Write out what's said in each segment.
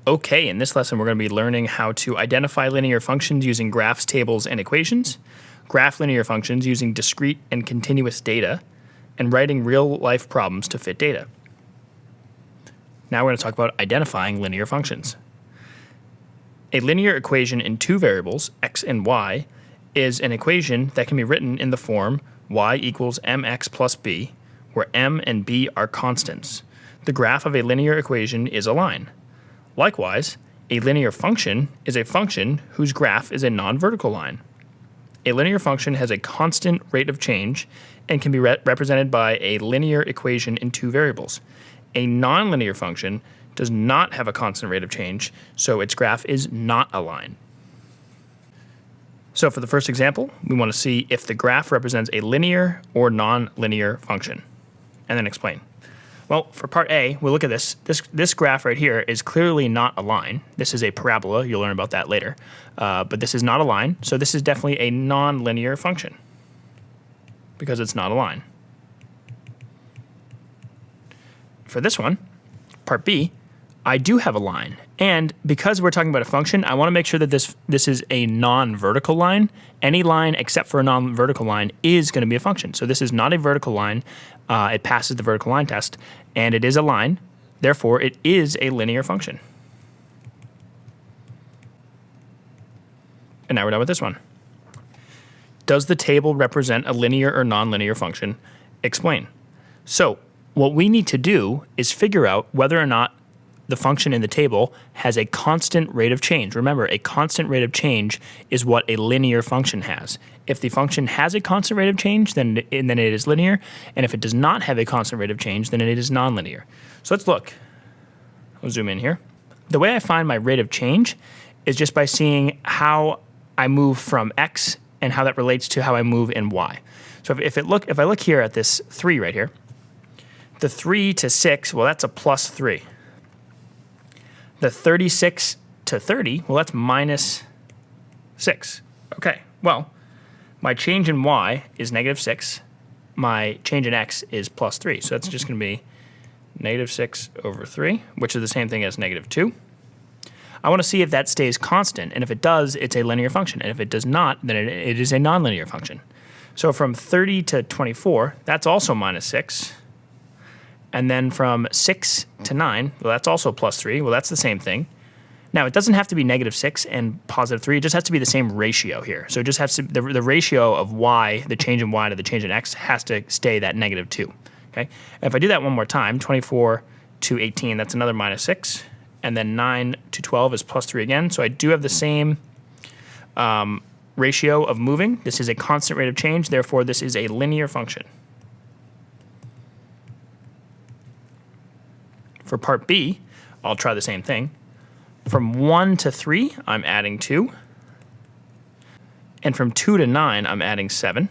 Okay, in this lesson we're going to be learning how to identify linear functions using graphs, tables, and equations, graph linear functions using discrete and continuous data, and writing real-life problems to fit data. Now we're going to talk about identifying linear functions. A linear equation in two variables, x and y, is an equation that can be written in the form y equals mx plus b, where m and b are constants. The graph of a linear equation is a line. Likewise, a linear function is a function whose graph is a non-vertical line. A linear function has a constant rate of change and can be represented by a linear equation in two variables. A nonlinear function does not have a constant rate of change, so its graph is not a line. So for the first example, we want to see if the graph represents a linear or nonlinear function, and then explain. Well, for part A, we'll look at this. This graph right here is clearly not a line. This is a parabola. You'll learn about that later. But this is not a line, so this is definitely a nonlinear function because it's not a line. For this one, part B, I do have a line. And because we're talking about a function, I want to make sure that this is a non-vertical line. Any line except for a non-vertical line is going to be a function. So this is not a vertical line. It passes the vertical line test, and it is a line. Therefore, it is a linear function. And now we're done with this one. Does the table represent a linear or nonlinear function? Explain. So what we need to do is figure out whether or not the function in the table has a constant rate of change. Remember, a constant rate of change is what a linear function has. If the function has a constant rate of change, then it is linear, and if it does not have a constant rate of change, then it is nonlinear. So let's look. I'll zoom in here. The way I find my rate of change is just by seeing how I move from x and how that relates to how I move in y. So if I look here at this 3 right here, the 3 to 6, well, that's a plus 3. The 36 to 30, well, that's minus 6. Okay, well, my change in y is negative 6. My change in x is plus 3. So that's just going to be negative 6 over 3, which is the same thing as negative 2. I want to see if that stays constant, and if it does, it's a linear function. And if it does not, then it is a nonlinear function. So from 30 to 24, that's also minus 6. And then from 6 to 9, well, that's also plus 3. Well, that's the same thing. Now, it doesn't have to be negative 6 and positive 3. It just has to be the same ratio here. So it just has to, the ratio of y, the change in y to the change in x, has to stay that negative 2. Okay? If I do that one more time, 24 to 18, that's another minus 6. And then 9 to 12 is plus 3 again. So I do have the same ratio of moving. This is a constant rate of change. Therefore, this is a linear function. For part B, I'll try the same thing. From 1 to 3, I'm adding 2. And from 2 to 9, I'm adding 7.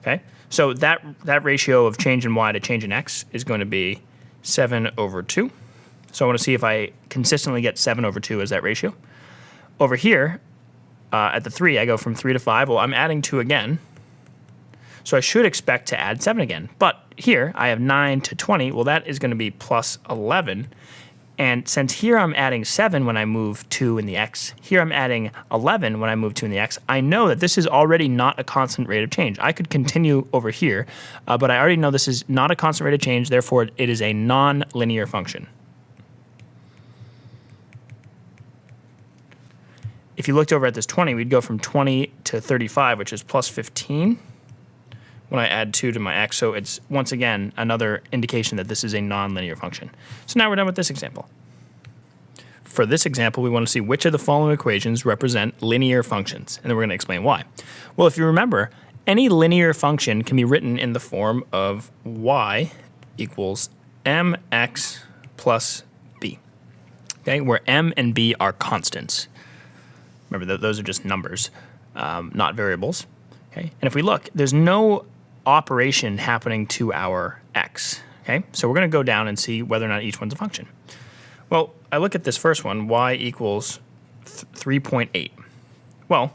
Okay? So that ratio of change in y to change in x is going to be 7 over 2. So I want to see if I consistently get 7 over 2 as that ratio. Over here, at the 3, I go from 3 to 5. Well, I'm adding 2 again. So I should expect to add 7 again. But here, I have 9 to 20. Well, that is going to be plus 11. And since here I'm adding 7 when I move 2 in the x, here I'm adding 11 when I move 2 in the x, I know that this is already not a constant rate of change. I could continue over here, but I already know this is not a constant rate of change. Therefore, it is a non-linear function. If you looked over at this 20, we'd go from 20 to 35, which is plus 15. When I add 2 to my x, so it's, once again, another indication that this is a nonlinear function. So now we're done with this example. For this example, we want to see which of the following equations represent linear functions, and then we're going to explain why. Well, if you remember, any linear function can be written in the form of y equals mx plus b, okay, where m and b are constants. Remember, those are just numbers, not variables. Okay? And if we look, there's no operation happening to our x. Okay? So we're going to go down and see whether or not each one's a function. Well, I look at this first one, y equals 3.8. Well,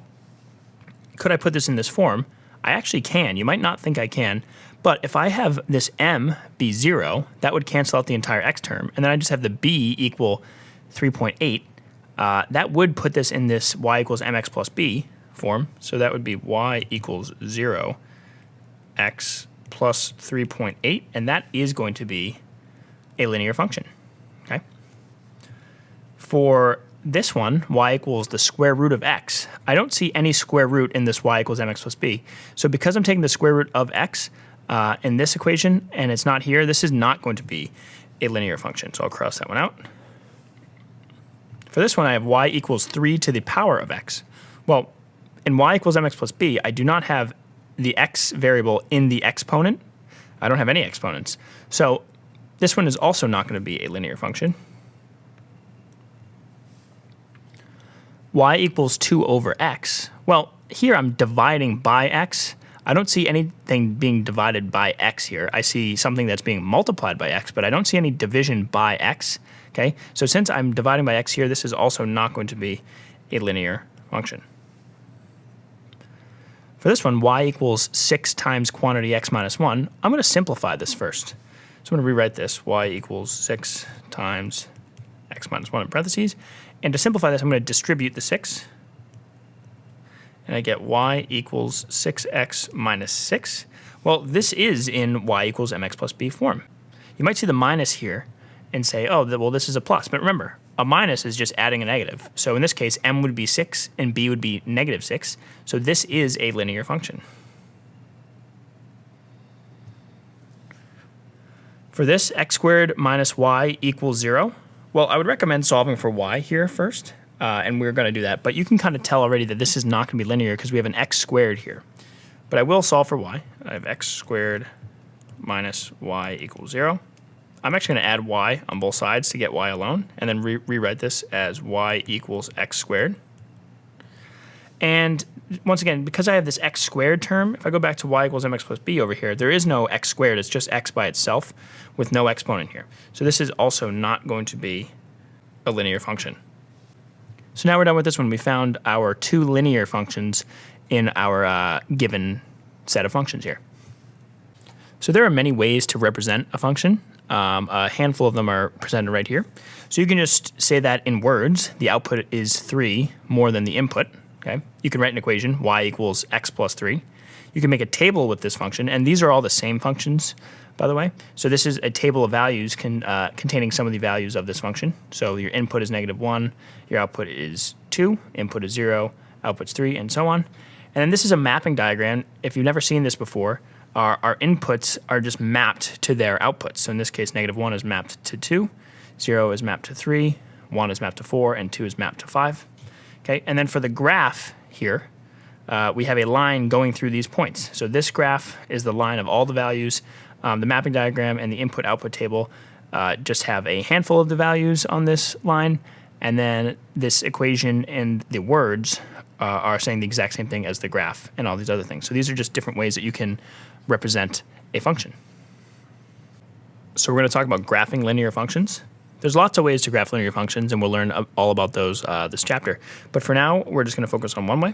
could I put this in this form? I actually can. You might not think I can, but if I have this m be 0, that would cancel out the entire x term, and then I just have the b equal 3.8, that would put this in this y equals mx plus b form. So that would be y equals 0, x plus 3.8, and that is going to be a linear function. Okay. For this one, y equals the square root of x, I don't see any square root in this y equals mx plus b. So because I'm taking the square root of x in this equation, and it's not here, this is not going to be a linear function. So I'll cross that one out. For this one, I have y equals 3 to the power of x. Well, in y equals mx plus b, I do not have the x variable in the exponent. I don't have any exponents. So this one is also not going to be a linear function. Y equals 2 over x. Well, here I'm dividing by x. I don't see anything being divided by x here. I see something that's being multiplied by x, but I don't see any division by x. Okay, so since I'm dividing by x here, this is also not going to be a linear function. For this one, y equals 6 times quantity x minus 1. I'm going to simplify this first. So I'm going to rewrite this, y equals 6 times x minus 1 in parentheses. And to simplify this, I'm going to distribute the 6. And I get y equals 6x minus 6. Well, this is in y equals mx plus b form. You might see the minus here and say, oh, well, this is a plus. But remember, a minus is just adding a negative. So in this case, m would be 6 and b would be negative 6. So this is a linear function. For this, x squared minus y equals 0. Well, I would recommend solving for y here first, and we're going to do that. But you can kind of tell already that this is not going to be linear because we have an x squared here. But I will solve for y. I have x squared minus y equals 0. I'm actually going to add y on both sides to get y alone, and then rewrite this as y equals x squared. And once again, because I have this x squared term, if I go back to y equals mx plus b over here, there is no x squared. It's just x by itself with no exponent here. So this is also not going to be a linear function. So now we're done with this one. We found our 2 linear functions in our given set of functions here. So there are many ways to represent a function. A handful of them are presented right here. So you can just say that in words, the output is 3 more than the input. Okay? You can write an equation, y equals x plus 3. You can make a table with this function, and these are all the same functions, by the way. So this is a table of values containing some of the values of this function. So your input is -1, your output is 2, input is 0, output's 3, and so on. And then this is a mapping diagram. If you've never seen this before, our inputs are just mapped to their outputs. So in this case, -1 is mapped to 2, 0 is mapped to 3, 1 is mapped to 4, and 2 is mapped to 5. Okay, and then for the graph here, we have a line going through these points. So this graph is the line of all the values. The mapping diagram and the input-output table just have a handful of the values on this line, and then this equation and the words are saying the exact same thing as the graph and all these other things. So these are just different ways that you can represent a function. So we're going to talk about graphing linear functions. There's lots of ways to graph linear functions, and we'll learn all about those this chapter. But for now, we're just going to focus on one way.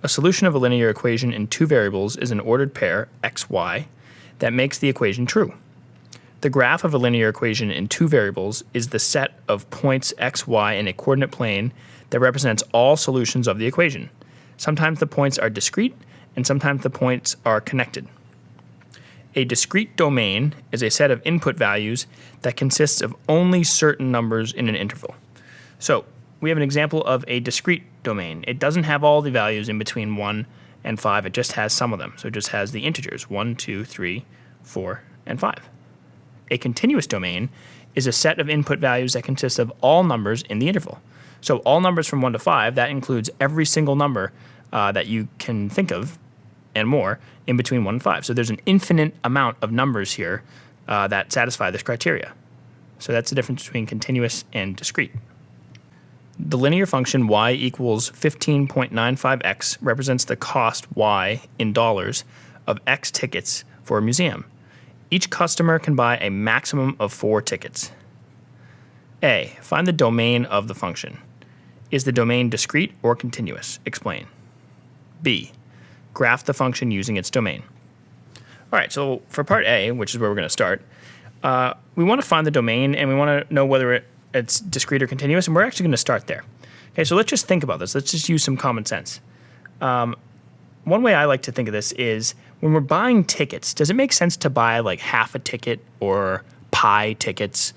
A solution of a linear equation in 2 variables is an ordered pair, x, y, that makes the equation true. The graph of a linear equation in 2 variables is the set of points x, y in a coordinate plane that represents all solutions of the equation. Sometimes the points are discrete, and sometimes the points are connected. A discrete domain is a set of input values that consists of only certain numbers in an interval. So we have an example of a discrete domain. It doesn't have all the values in between 1 and 5. It just has some of them. So it just has the integers 1, 2, 3, 4, and 5. A continuous domain is a set of input values that consists of all numbers in the interval. So all numbers from 1 to 5, that includes every single number that you can think of and more in between 1 and 5. So there's an infinite amount of numbers here that satisfy this criteria. So that's the difference between continuous and discrete. The linear function y equals 15.95x represents the cost y in dollars of x tickets for a museum. Each customer can buy a maximum of 4 tickets. A. Find the domain of the function. Is the domain discrete or continuous? Explain. B. Graph the function using its domain. All right, so for part A, which is where we're going to start, we want to find the domain, and we want to know whether it's discrete or continuous, and we're actually going to start there. Okay, so let's just think about this. Let's just use some common sense. One way I like to think of this is when we're buying tickets, does it make sense to buy like half a ticket or pi tickets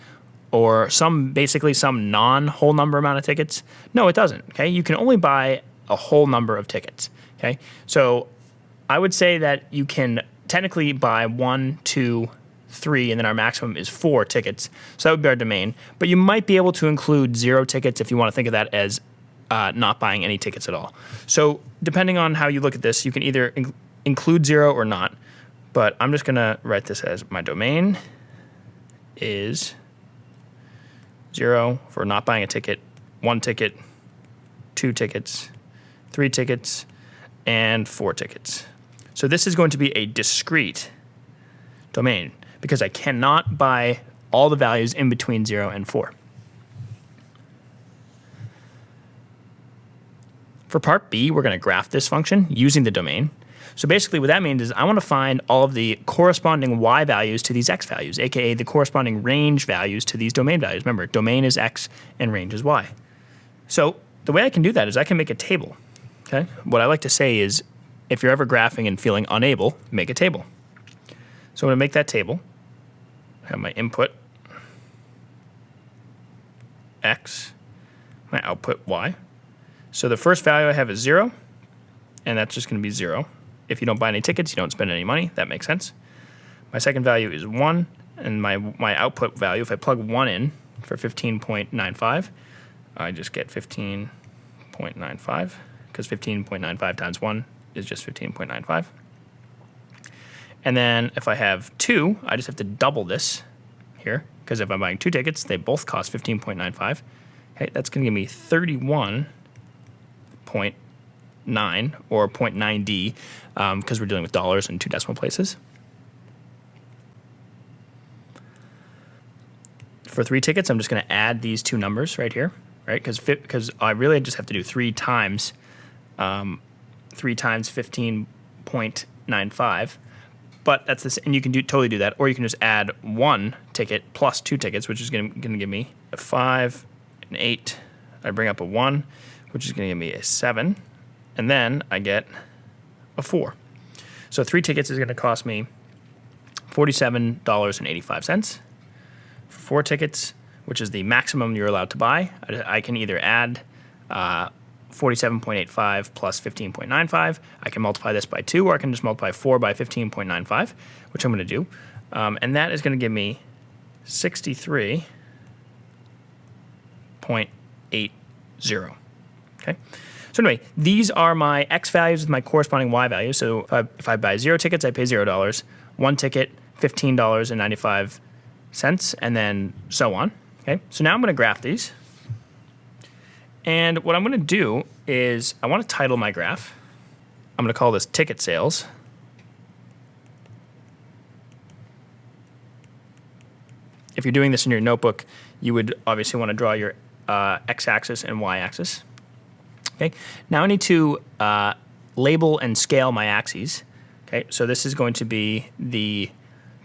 or basically some non-whole number amount of tickets? No, it doesn't. Okay, you can only buy a whole number of tickets. Okay, so I would say that you can technically buy 1, 2, 3, and then our maximum is 4 tickets. So that would be our domain. But you might be able to include 0 tickets if you want to think of that as not buying any tickets at all. So depending on how you look at this, you can either include 0 or not. But I'm just going to write this as my domain is 0 for not buying a ticket, 1 ticket, 2 tickets, 3 tickets, and 4 tickets. So this is going to be a discrete domain because I cannot buy all the values in between 0 and 4. For part B, we're going to graph this function using the domain. So basically what that means is I want to find all of the corresponding y values to these x values, aka the corresponding range values to these domain values. Remember, domain is x and range is y. So the way I can do that is I can make a table. Okay? What I like to say is if you're ever graphing and feeling unable, make a table. So I'm going to make that table. I have my input x, my output y. So the first value I have is 0, and that's just going to be 0. If you don't buy any tickets, you don't spend any money. That makes sense. My second value is 1, and my output value, if I plug 1 in for 15.95, I just get 15.95, because 15.95 times 1 is just 15.95. And then if I have 2, I just have to double this here, because if I'm buying 2 tickets, they both cost 15.95. Okay, that's going to give me 31.9 or 0.9D because we're dealing with dollars and 2 decimal places. For 3 tickets, I'm just going to add these 2 numbers right here, right? Because I really just have to do 3 times 15.95. But that's this, and you can totally do that, or you can just add 1 ticket plus 2 tickets, which is going to give me a 5, an 8. I bring up a 1, which is going to give me a 7, and then I get a 4. So 3 tickets is going to cost me $47.85. For 4 tickets, which is the maximum you're allowed to buy, I can either add 47.85 plus 15.95. I can multiply this by 2, or I can just multiply 4 by 15.95, which I'm going to do. And that is going to give me 63.80. Okay. So anyway, these are my x values with my corresponding y values. So if I buy 0 tickets, I pay $0. 1 ticket, $15.95, and then so on. Okay. So now I'm going to graph these. And what I'm going to do is I want to title my graph. I'm going to call this ticket sales. If you're doing this in your notebook, you would obviously want to draw your x-axis and y-axis. Okay. Now I need to label and scale my axes. Okay. So this is going to be the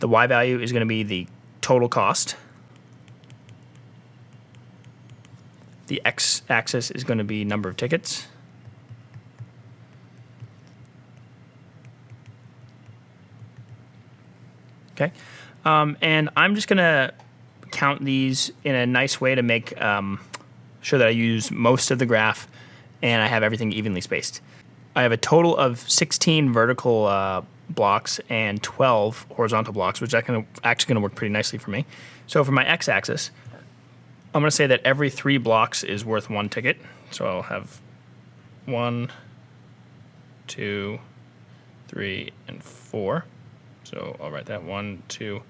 y value is going to be the total cost. The x-axis is going to be number of tickets. Okay. And I'm just going to count these in a nice way to make sure that I use most of the graph and I have everything evenly spaced. I have a total of 16 vertical blocks and 12 horizontal blocks, which is actually going to work pretty nicely for me. So for my x-axis, I'm going to say that every 3 blocks is worth 1 ticket. So I'll have 1, 2, 3, and 4. So I'll write that 1, 2,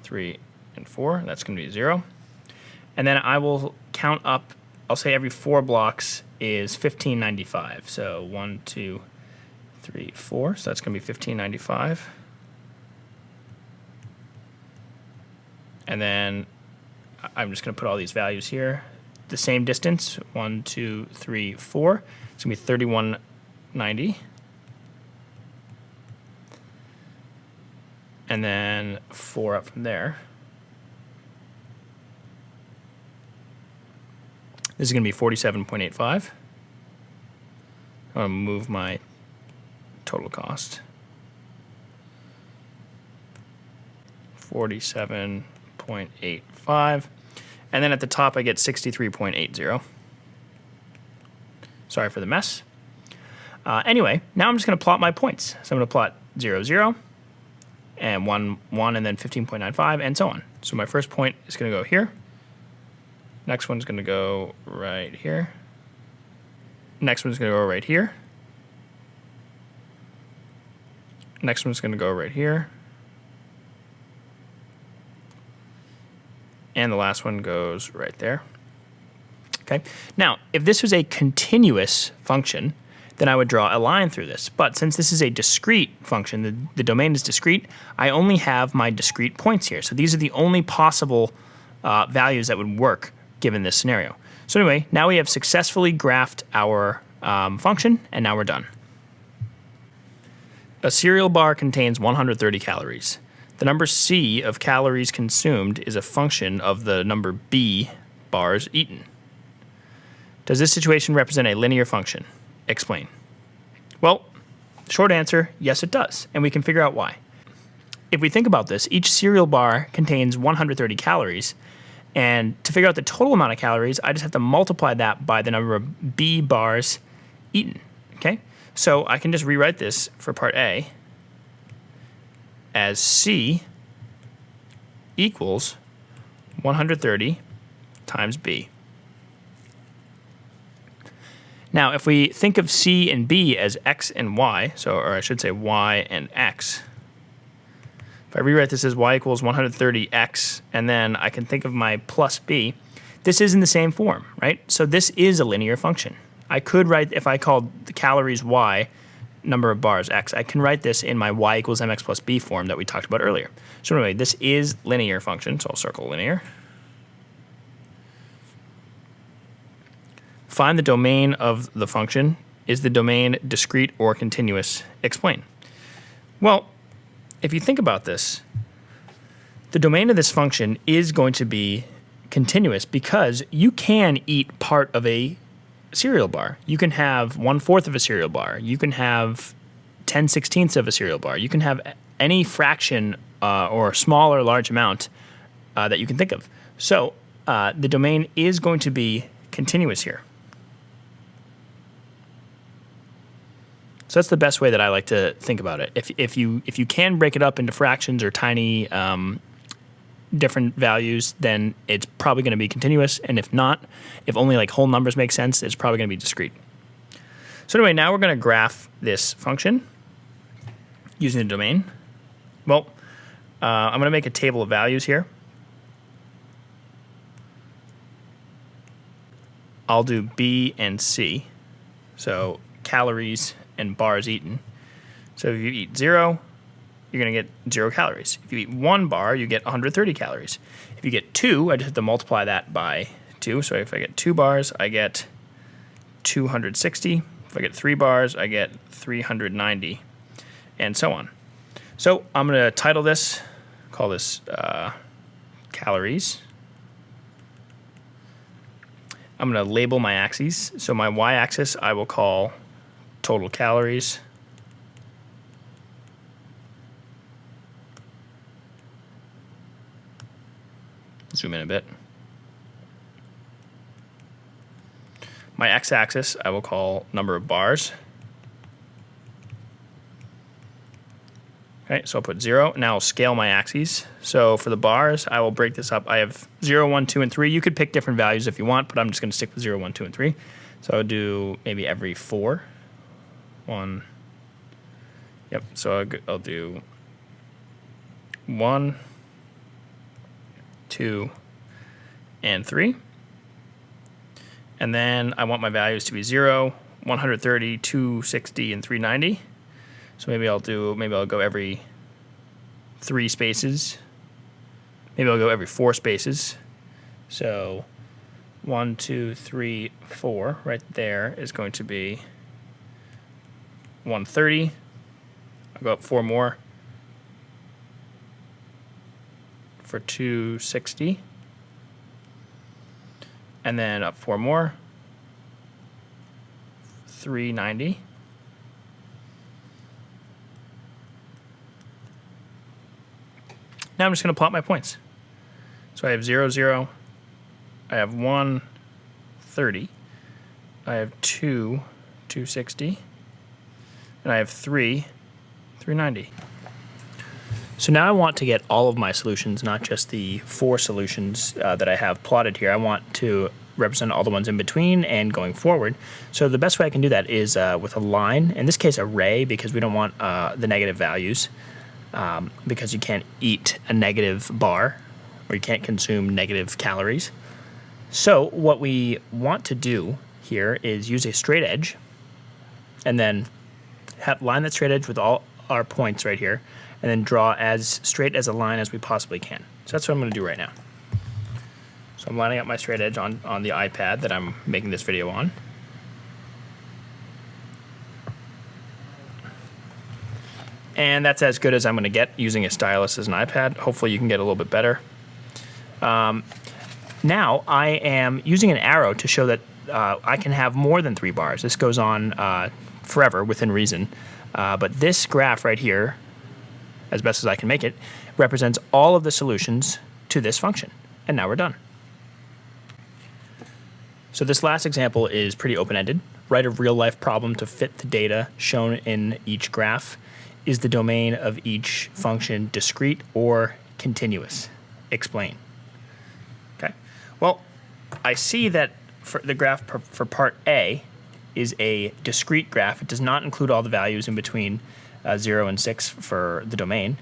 3, and 4. That's going to be 0. And then I will count up, I'll say every 4 blocks is $15.95. So 1, 2, 3, 4. So that's going to be $15.95. And then I'm just going to put all these values here. The same distance, 1, 2, 3, 4. It's going to be $31.90. And then 4 up from there. This is going to be 47.85. I'm going to move my total cost. 47.85. And then at the top, I get 63.80. Sorry for the mess. Anyway, now I'm just going to plot my points. So I'm going to plot 0, 0, and 1, 1, and then 15.95, and so on. So my first point is going to go here. Next one's going to go right here. Next one's going to go right here. Next one's going to go right here. And the last one goes right there. Okay. Now, if this was a continuous function, then I would draw a line through this. But since this is a discrete function, the domain is discrete, I only have my discrete points here. So these are the only possible values that would work given this scenario. So anyway, now we have successfully graphed our function, and now we're done. A cereal bar contains 130 calories. The number C of calories consumed is a function of the number B bars eaten. Does this situation represent a linear function? Explain. Well, short answer, yes it does, and we can figure out why. If we think about this, each cereal bar contains 130 calories, and to figure out the total amount of calories, I just have to multiply that by the number of B bars eaten, okay? So I can just rewrite this for part A as C equals 130 times B. Now, if we think of C and B as X and Y, or I should say Y and X, if I rewrite this as Y equals 130X, and then I can think of my plus B, this is in the same form, right? So this is a linear function. I could write, if I called the calories Y, number of bars X, I can write this in my Y equals MX plus B form that we talked about earlier. So anyway, this is linear function, so I'll circle linear. Find the domain of the function. Is the domain discrete or continuous? Explain. Well, if you think about this, the domain of this function is going to be continuous because you can eat part of a cereal bar. You can have 1/4 of a cereal bar. You can have 10/16 of a cereal bar. You can have any fraction or small or large amount that you can think of. So the domain is going to be continuous here. So that's the best way that I like to think about it. If you can break it up into fractions or tiny different values, then it's probably going to be continuous. And if not, if only like whole numbers make sense, it's probably going to be discrete. So anyway, now we're going to graph this function using the domain. Well, I'm going to make a table of values here. I'll do B and C. So calories and bars eaten. So if you eat 0, you're going to get 0 calories. If you eat 1 bar, you get 130 calories. If you get 2, I just have to multiply that by 2. So if I get 2 bars, I get 260. If I get 3 bars, I get 390, and so on. So I'm going to title this, call this calories. I'm going to label my axes. So my y-axis I will call total calories. Zoom in a bit. My x-axis I will call number of bars. Okay, so I'll put 0. Now I'll scale my axes. So for the bars, I will break this up. I have 0, 1, 2, and 3. You could pick different values if you want, but I'm just going to stick with 0, 1, 2, and 3. So I'll do maybe every 4. 1. Yep, so I'll do 1, 2, and 3. And then I want my values to be 0, 130, 260, and 390. So maybe I'll go every 3 spaces. Maybe I'll go every 4 spaces. So 1, 2, 3, 4 right there is going to be 130. I'll go up 4 more for 260. and then up 4 more, 390. Now I'm just going to plot my points. So I have 0, 0. I have 1, 30. I have 2, 260. And I have 3, 390. So now I want to get all of my solutions, not just the 4 solutions that I have plotted here. I want to represent all the ones in between and going forward. So the best way I can do that is with a line, in this case array, because we don't want the negative values, because you can't eat a negative bar, or you can't consume negative calories. So what we want to do here is use a straight edge, and then line that straight edge with all our points right here, and then draw as straight as a line as we possibly can. So that's what I'm going to do right now. So I'm lining up my straight edge on the iPad that I'm making this video on. And that's as good as I'm going to get using a stylus as an iPad. Hopefully you can get a little bit better. Now I am using an arrow to show that I can have more than 3 bars. This goes on forever within reason. But this graph right here, as best as I can make it, represents all of the solutions to this function. And now we're done. So this last example is pretty open-ended. Write a real-life problem to fit the data shown in each graph. Is the domain of each function discrete or continuous? Explain. Okay. Well, I see that for the graph for part A is a discrete graph. It does not include all the values in between 0 and 6 for the domain.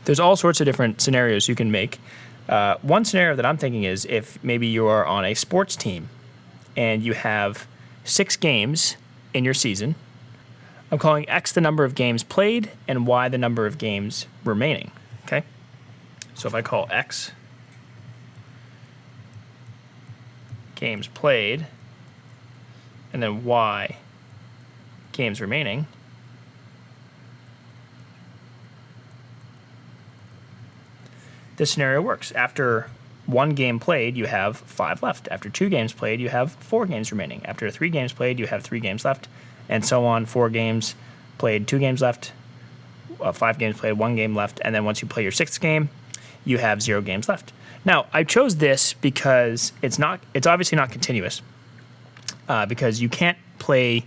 There's all sorts of different scenarios you can make. One scenario that I'm thinking is if maybe you are on a sports team and you have 6 games in your season. I'm calling X the number of games played and Y the number of games remaining. Okay? So if I call X games played and then Y games remaining, this scenario works. After 1 game played, you have 5 left. After 2 games played, you have 4 games remaining. After 3 games played, you have 3 games left, and so on. 4 games played, 2 games left. 5 games played, 1 game left, and then once you play your 6th game, you have 0 games left. Now, I chose this because it's obviously not continuous, because you can't play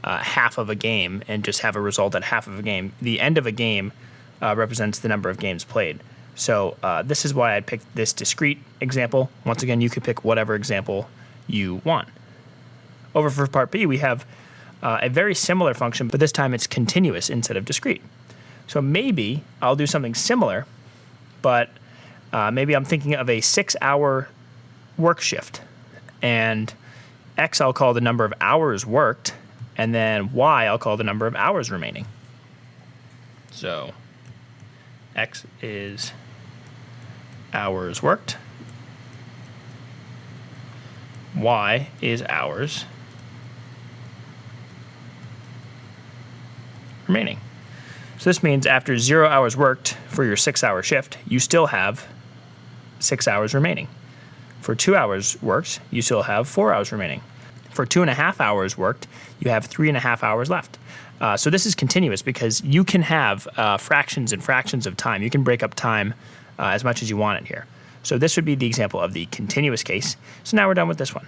half of a game and just have a result at half of a game. The end of a game represents the number of games played. So this is why I picked this discrete example. Once again, you could pick whatever example you want. Over for part B, we have a very similar function, but this time it's continuous instead of discrete. So maybe I'll do something similar, but maybe I'm thinking of a 6-hour work shift. And X I'll call the number of hours worked, and then Y I'll call the number of hours remaining. So X is hours worked. Y is hours remaining. So this means after 0 hours worked for your 6-hour shift, you still have 6 hours remaining. For 2 hours worked, you still have 4 hours remaining. For 2.5 hours worked, you have 3.5 hours left. So this is continuous because you can have fractions and fractions of time. You can break up time as much as you want it here. So this would be the example of the continuous case. So now we're done with this one.